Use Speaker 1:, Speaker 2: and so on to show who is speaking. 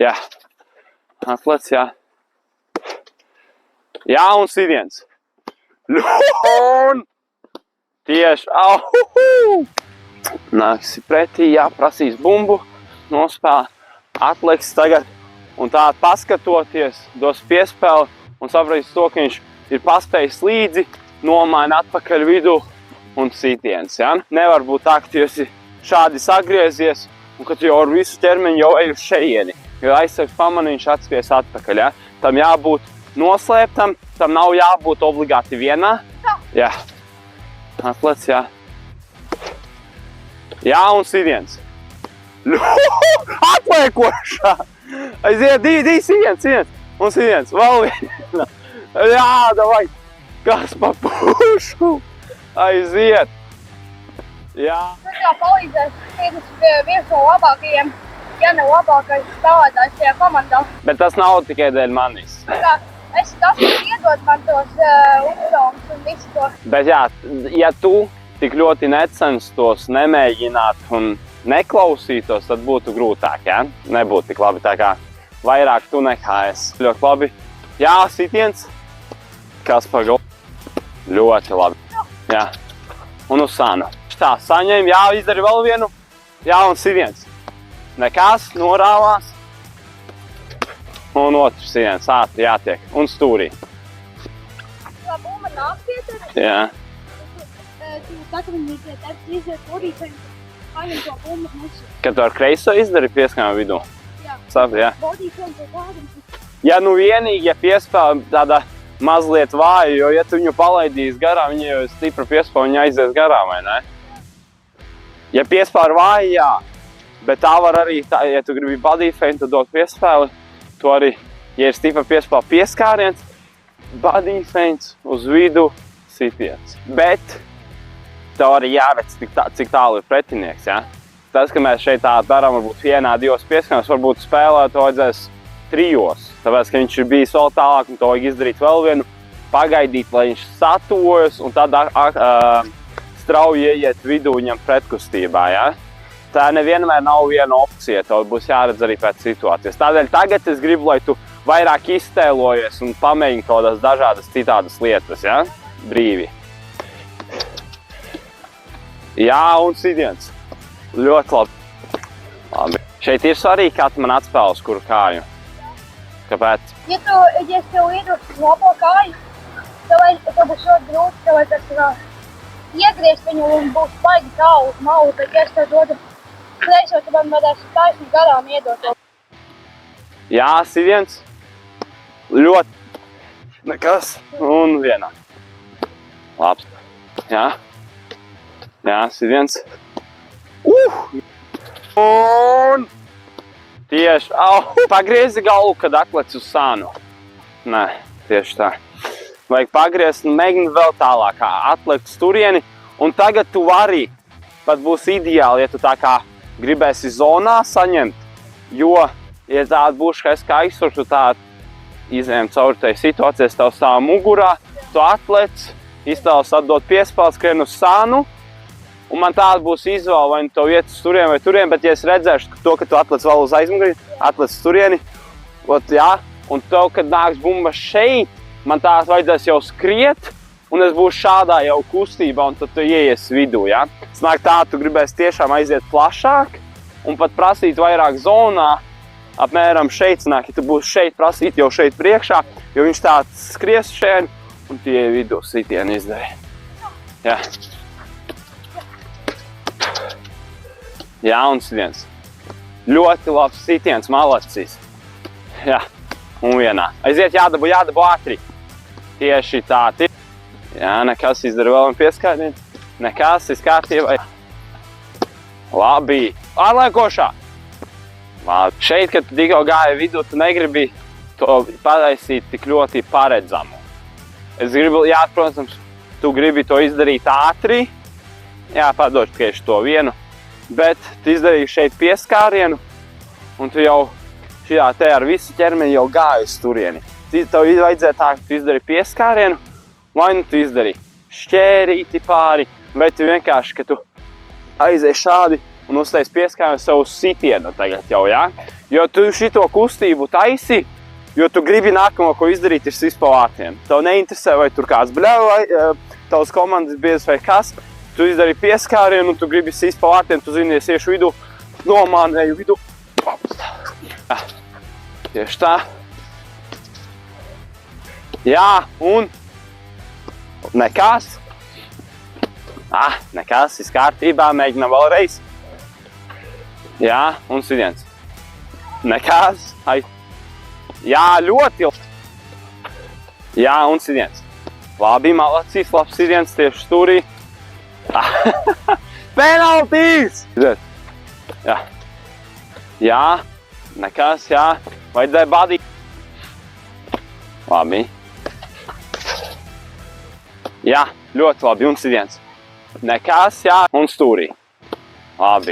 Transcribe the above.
Speaker 1: Jā. Atlec, jā. Jā, un sīdiens. Un tieši. Nāksi pretī, jā, prasīs bumbu. Nospēl. Atleks tagad. Un tā paskatoties, dos piespēli un sapratīs to, ka viņš ir paspējis līdzi, nomaina atpakaļ vidu un sītiens, ja? Nevar būt tā, ka tu esi šādi sagriezies un ka tu jau ar visu ķermeni jau ej uz šejieni. Jo aizsargs pamanī, viņš atspies atpakaļ, ja? Tam jābūt noslēptam, tam nav jābūt obligāti vienā. Jā. Atlec, jā. Jā, un sīdiens. Atliekošā! Aiziet, divi, sīdiens, un sīdiens, vēl viena. Jā, davai, kas pa pušu, aiziet. Jā.
Speaker 2: Tas jau palīdzēs, ka pie viens no labākajiem, ja ne labākais spēlētājs šajā komandā.
Speaker 1: Bet tas nav tikai dēļ manis.
Speaker 2: Es tas, kas iedod man tos uzdevumus un visu to.
Speaker 1: Bet jā, ja tu tik ļoti necenstos, nemēģināt un neklausītos, tad būtu grūtāk, ja? Nebūtu tik labi, tā kā vairāk tu nekā es. Ļoti labi. Jā, sitiens. Kas par golu? Ļoti labi. Jā. Un uz sānu. Tā, saņem, jā, izdari vēl vienu. Jā, un sitiens. Nekas, norāvās. Un otrs sitiens, ātri jātiek. Un stūrī.
Speaker 2: Tā bumba nāk pie tevi.
Speaker 1: Jā.
Speaker 2: Tu saka, viņi pie tevi iziet bodīfeņu, paņem to bumbu musu.
Speaker 1: Kad tu ar kreiso izdari pieskājumu vidū?
Speaker 2: Jā.
Speaker 1: Sabi, jā.
Speaker 2: Bodīfeņu to kādam.
Speaker 1: Ja nu vienīgi, ja piespēle tāda mazliet vāja, jo ja tu viņu palaidīs garām, viņa jau stipra piespēle, viņa aizies garām, vai ne? Ja piespēle vāja, jā, bet tā var arī, ja tu gribi bodīfeņu, tad dot piespēli, to arī, ja ir stipra piespēle pieskāriens, bodīfeņs uz vidu, sitiens. Bet tev arī jāredz, cik tālu ir pretinieks, ja? Tas, ka mēs šeit tā darām, varbūt vienā, divos pieskārienos, varbūt spēlēt to vajadzēs trijos. Tāpēc, ka viņš ir bijis vēl tālāk un to vajag izdarīt vēl vienu, pagaidīt, lai viņš satuvojas un tad strauji ieiet vidū viņam pretkustībā, ja? Tā nevienmēr nav viena opcija, tev būs jāredz arī pēc situācijas. Tādēļ tagad es gribu, lai tu vairāk iztēlojies un pamēģini kaut kādas dažādas citādas lietas, ja? Brīvi. Jā, un sīdiens. Ļoti labi. Labi. Šeit ir svarīgi, kā tu man atspēl uz kuru kāju. Kāpēc?
Speaker 2: Ja es tev iedošu labo kāju, tev būs ļoti grūti, tev vajadzēs iegriezt viņu un būs baigi tālu uz malu, bet ja es tev dodu kreiso, tad man varēs taisni garām iedot to.
Speaker 1: Jā, sīdiens. Ļoti. Nekas. Un vienā. Labs. Jā. Jā, sīdiens. Un tieši. Pagriezi galvu, kad atlec uz sānu. Nē, tieši tā. Vajag pagriezt un mēģināt vēl tālāk, atlekt uz turieni. Un tagad tu vari, pat būs ideāli, ja tu tā kā gribēsi zonā saņemt. Jo, ja tāda būs, ka es kā aizsurs, tu tā izējam cauri tai situācijas, tev stāv mugurā, tu atlec, iztēlas atdot piespēles, skrien uz sānu. Un man tāda būs izvēle, vai nu tev iet uz turieni vai turieni, bet ja es redzēšu to, ka tu atlec vēl uz aizmuguri, atlec uz turieni, jā, un tev, kad nāks bumba šeit, man tās vajadzēs jau skriet, un es būšu šādā jau kustībā, un tad tu ieies vidū, ja? Sanāk tā, tu gribēsi tiešām aiziet plašāk, un pat prasīt vairāk zonā, apmēram šeit sanāk, ja tu būsi šeit prasīt jau šeit priekšā, jo viņš tāds skries šeit, un tu ieej vidū sitienu izdari. Jā. Jā, un sitiens. Ļoti labs sitiens, malacis. Jā, un vienā. Aiziet, jādabu ātri. Tieši tā. Jā, nekas izdara vēl un pieskārdiens. Nekas, kārtībā. Labi. Ārlēkošā. Labi. Šeit, kad tu tikko gāji vidū, tu negribi to pataisīt tik ļoti paredzamu. Es gribu, jā, protams, tu gribi to izdarīt ātri. Jā, padod tikai to vienu. Bet tu izdarīji šeit pieskārienu, un tu jau šajā te ar visu ķermeni jau gāji uz turieni. Tev vajadzēja tā, ka tu izdarīji pieskārienu, vai nu tu izdarīji šķērīti pāri, vai tu vienkārši, ka tu aizēji šādi un uztais pieskāri savu sitienu tagad jau, jā? Jo tu šito kustību taisi, jo tu gribi nākamo, ko izdarīt, ir sist pa vārtiem. Tev neinteresē, vai tur kāds bļauj, tavs komandas biedrs vai kas. Tu izdari pieskārienu, un tu gribi sist pa vārtiem, tu zini, es iešu vidu, nomānēju vidu. Jā, tieši tā. Jā, un nekas. Nekas, viss kārtībā, mēģinām vēlreiz. Jā, un svidiens. Nekas. Ai. Jā, ļoti. Jā, un svidiens. Labi, malacīs, labs svidiens tieši stūrī. Penaltīs! Jā. Jā, nekas, jā. Vajadzēja badīt. Labi. Jā, ļoti labi, un svidiens. Nekas, jā, un stūrī. Labi.